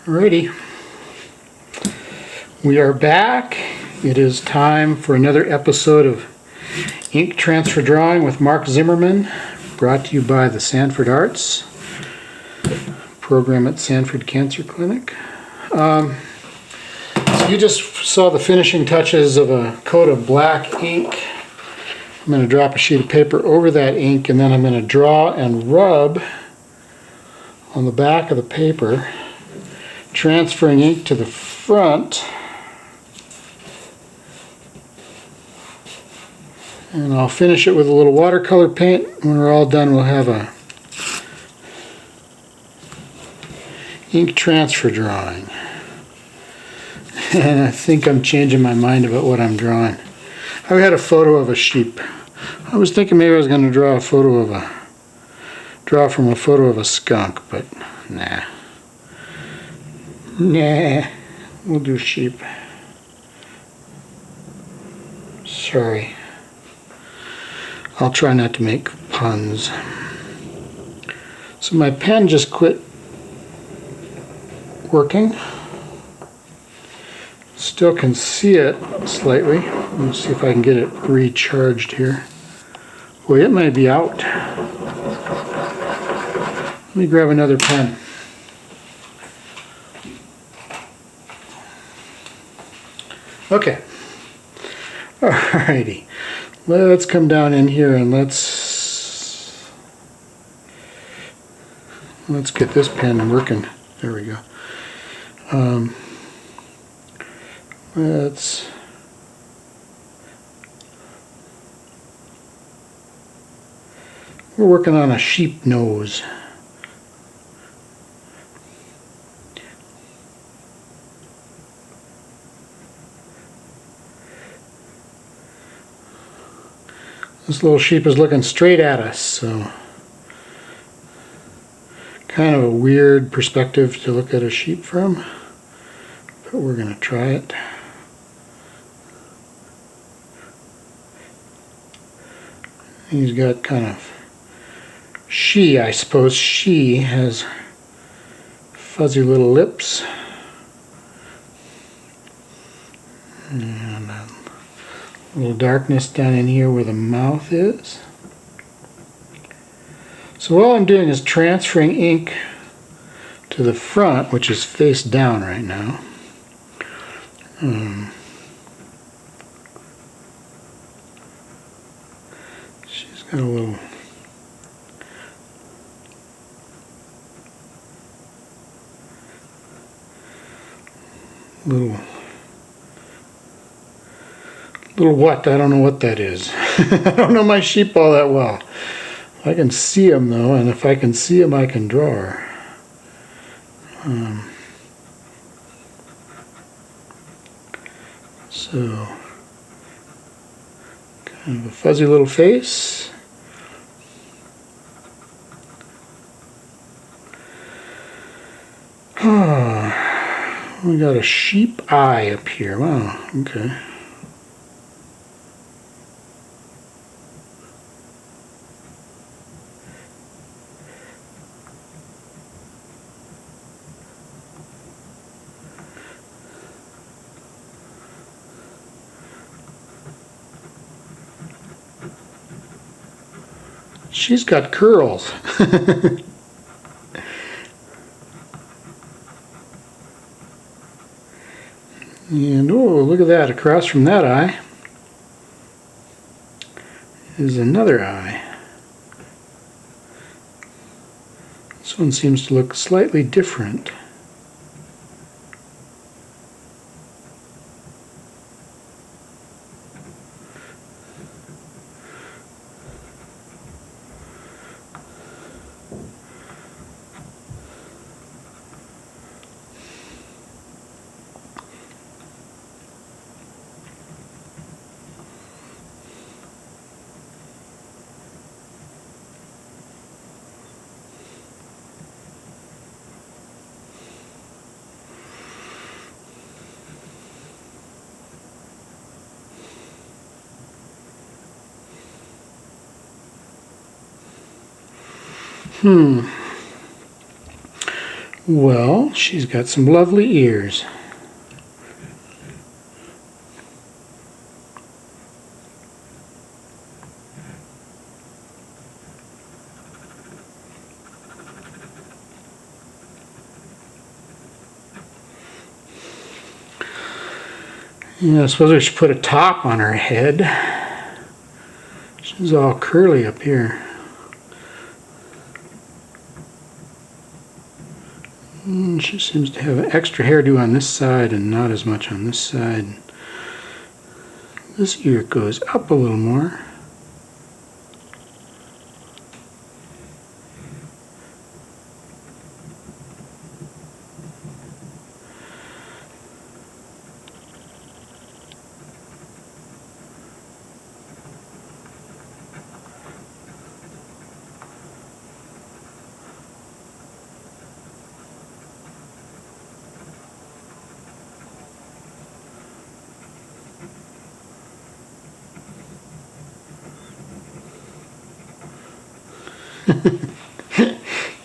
Alrighty, we are back. It is time for another episode of Ink Transfer Drawing with Mark Zimmerman, brought to you by the Sanford Arts program at Sanford Cancer Clinic. So you just saw the finishing touches of a coat of black ink. I'm going to drop a sheet of paper over that ink, and then I'm going to draw and rub on the back of the paper, transferring ink to the front. And I'll finish it with a little watercolor paint. When we're all done, we'll have a ink transfer drawing. And I think I'm changing my mind about what I'm drawing. I had a photo of a sheep. I was thinking maybe I was going to draw from a photo of a skunk, but nah. We'll do sheep. Sorry. I'll try not to make puns. So my pen just quit working. Still can see it slightly. Let's see if I can get it recharged here. Boy, it might be out. Let me grab another pen. Okay. Alrighty. Let's come down in here and let's get this pen working. There we go. We're working on a sheep nose. This little sheep is looking straight at us, so kind of a weird perspective to look at a sheep from, but we're going to try it. He's got kind of, I suppose she has fuzzy little lips. And a little darkness down in here where the mouth is. So all I'm doing is transferring ink to the front, which is face down right now. She's got a little what? I don't know what that is. I don't know my sheep all that well. I can see them though, and if I can see them, I can draw her. So, kind of a fuzzy little face. We got a sheep eye up here. Wow, okay. She's got curls. And oh, look at that. Across from that eye is another eye. This one seems to look slightly different. Well, she's got some lovely ears. Yeah, I suppose we should put a top on her head. She's all curly up here. She seems to have an extra hairdo on this side and not as much on this side. This ear goes up a little more.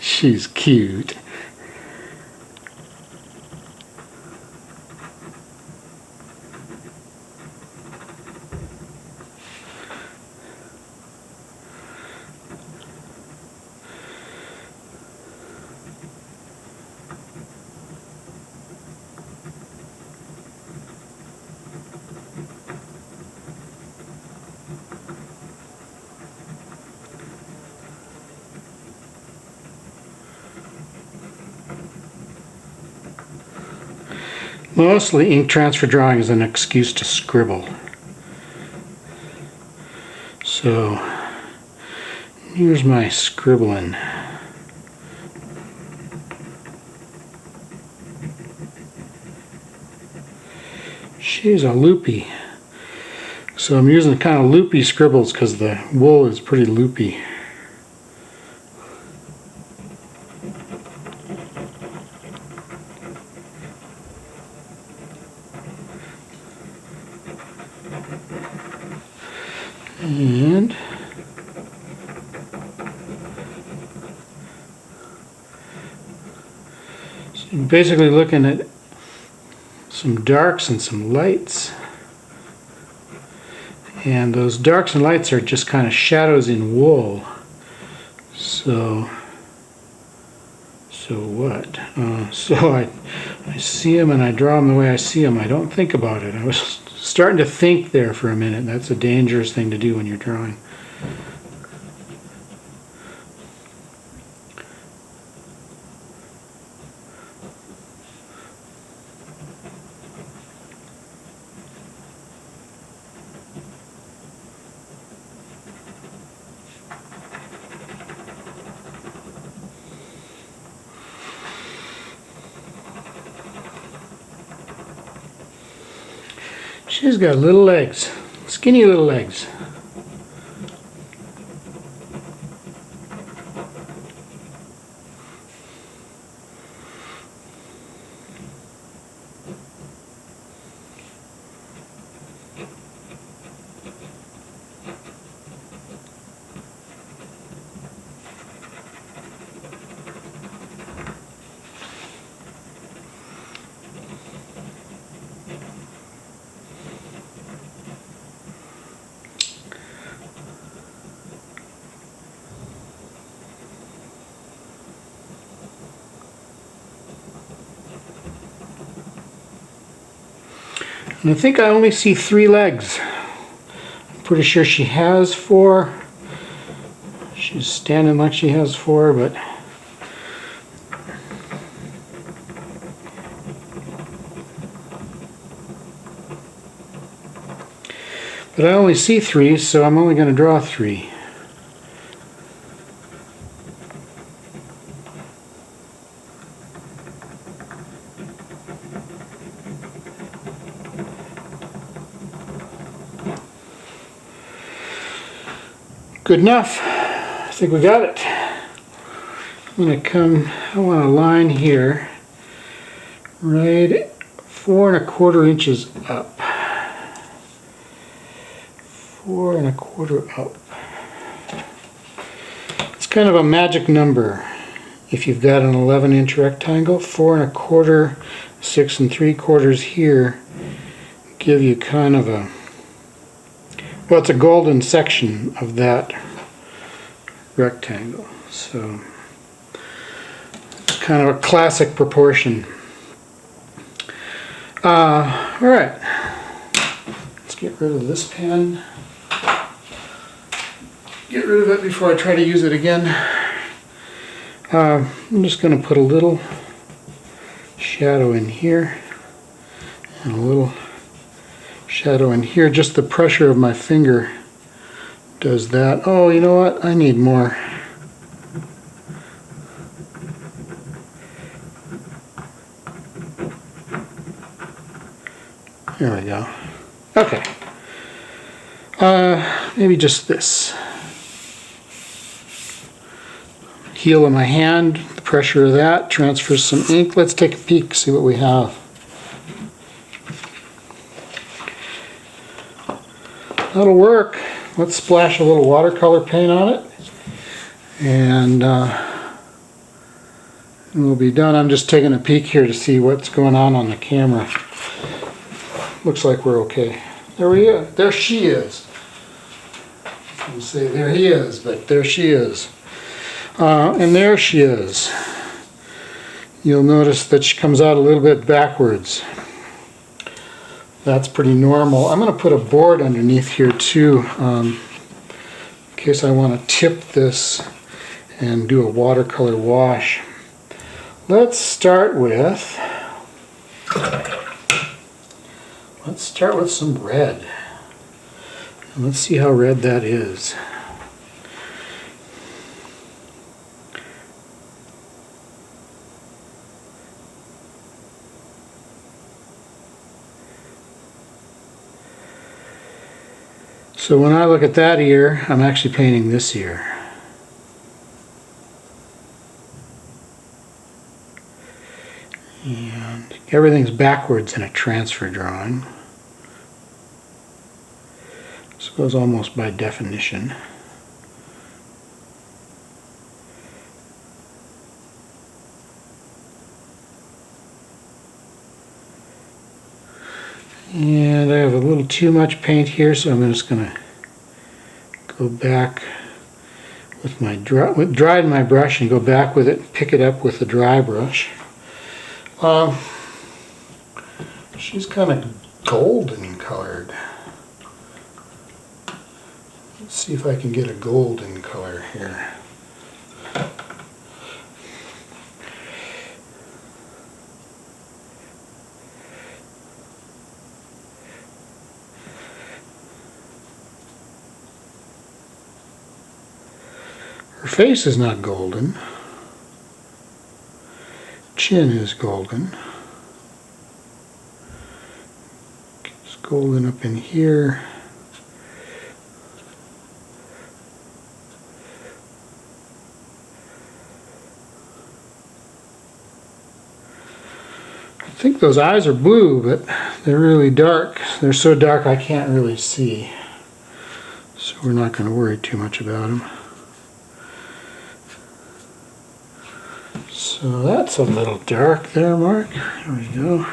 She's cute. Mostly ink transfer drawing is an excuse to scribble. So here's my scribbling. She's a loopy. So I'm using kind of loopy scribbles because the wool is pretty loopy. And so I'm basically looking at some darks and some lights. And those darks and lights are just kind of shadows in wool. So what? So I see them and I draw them the way I see them. I don't think about it. I was starting to think there for a minute. That's a dangerous thing to do when you're drawing. She's got little legs, skinny little legs. And I think I only see 3 legs. I'm pretty sure she has 4. She's standing like she has 4, but I only see 3, so I'm only going to draw 3. Good enough. I think we got it. I'm going to I want a line here, right 4 1/4 inches up. 4 1/4 up. It's kind of a magic number. if you've got an 11-inch rectangle, 4 1/4, 6 3/4 here give you kind of a, well, it's a golden section of that rectangle. So it's kind of a classic proportion. Alright, let's get rid of this pen. Get rid of it before I try to use it again. I'm just going to put a little shadow in here and a little shadow in here. Just the pressure of my finger does that. Oh, you know what? I need more. There we go. Okay. Maybe just this. Heel of my hand, the pressure of that transfers some ink. Let's take a peek, see what we have. That'll work. Let's splash a little watercolor paint on it, and we'll be done. I'm just taking a peek here to see what's going on the camera. Looks like we're okay. There she is. I was say there he is, but there she is. And there she is. You'll notice that she comes out a little bit backwards. That's pretty normal. I'm going to put a board underneath here too, in case I want to tip this and do a watercolor wash. Let's start with some red. And let's see how red that is. So when I look at that ear, I'm actually painting this ear. And everything's backwards in a transfer drawing. I suppose almost by definition. And I have a little too much paint here, so I'm just going to go back with my dried my brush and go back with it and pick it up with the dry brush. She's kind of golden colored. Let's see if I can get a golden color here. Her face is not golden. Chin is golden. It's golden up in here. I think those eyes are blue, but they're really dark. They're so dark I can't really see. So we're not going to worry too much about them. So that's a little dark there, Mark. There we go.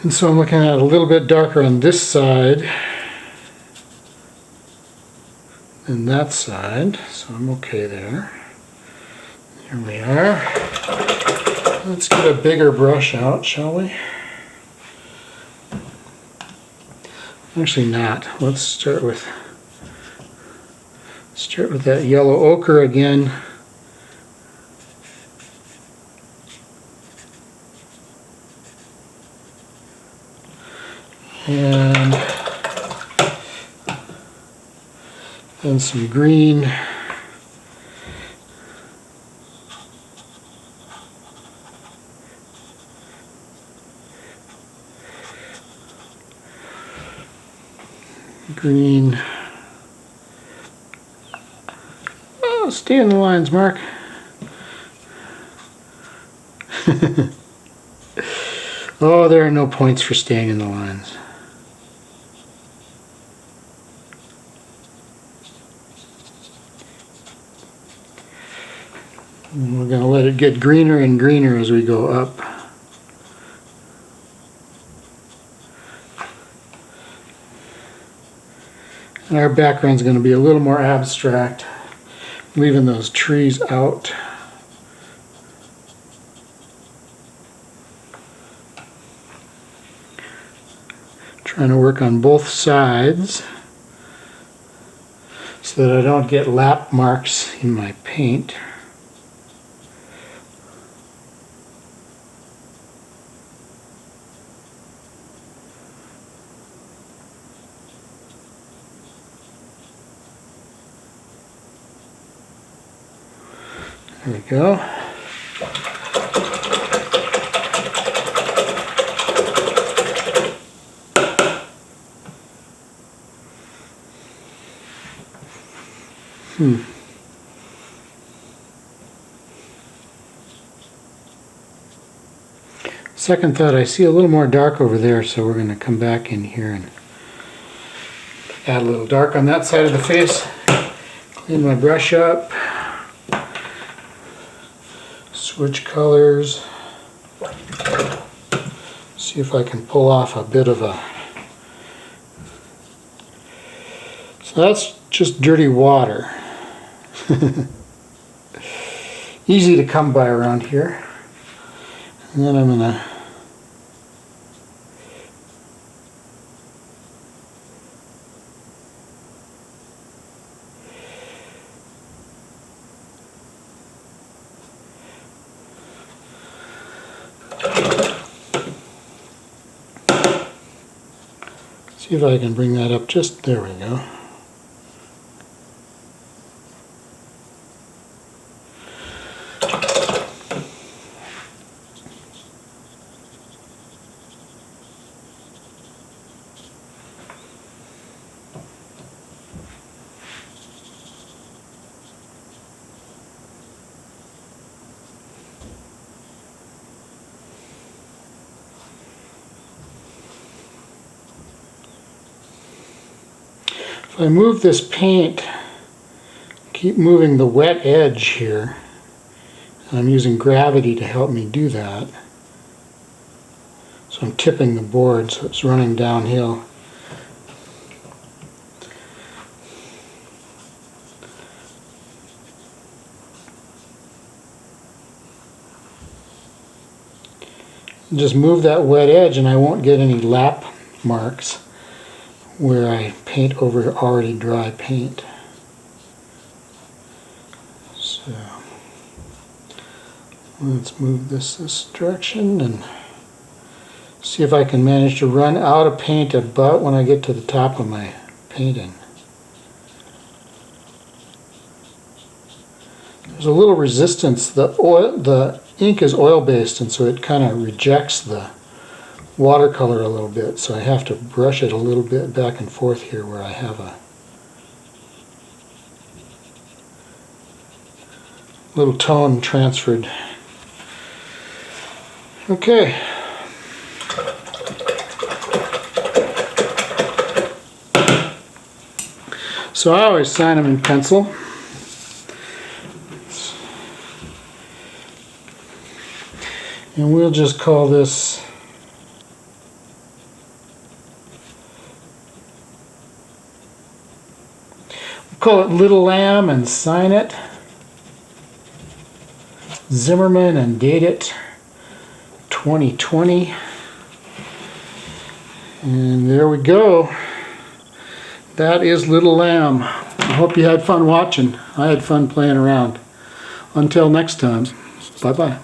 And so I'm looking at a little bit darker on this side than that side, so I'm okay there. Here we are. Let's get a bigger brush out, shall we? Actually not. Let's start with that yellow ochre again. And then some green. Green. stay in the lines, Mark. Oh, there are no points for staying in the lines. And we're going to let it get greener and greener as we go up. And our background is going to be a little more abstract, leaving those trees out. Trying to work on both sides so that I don't get lap marks in my paint. There we go. Second thought, I see a little more dark over there, so we're going to come back in here and add a little dark on that side of the face. Clean my brush up. Switch colors. See if I can pull off a bit of a... So that's just dirty water. Easy to come by around here. And then I'm going to see if I can bring that up just, there we go. If I move this paint, keep moving the wet edge here, and I'm using gravity to help me do that. So I'm tipping the board so it's running downhill. Just move that wet edge and I won't get any lap marks where I paint over already dry paint. So let's move this direction and see if I can manage to run out of paint about when I get to the top of my painting. There's a little resistance. The ink is oil-based, and so it kind of rejects the watercolor a little bit, so I have to brush it a little bit back and forth here where I have a little tone transferred. Okay. So I always sign them in pencil. And we'll just call this Little Lamb and sign it. Zimmerman and date it 2020. And there we go. That is Little Lamb. I hope you had fun watching. I had fun playing around. Until next time, bye-bye.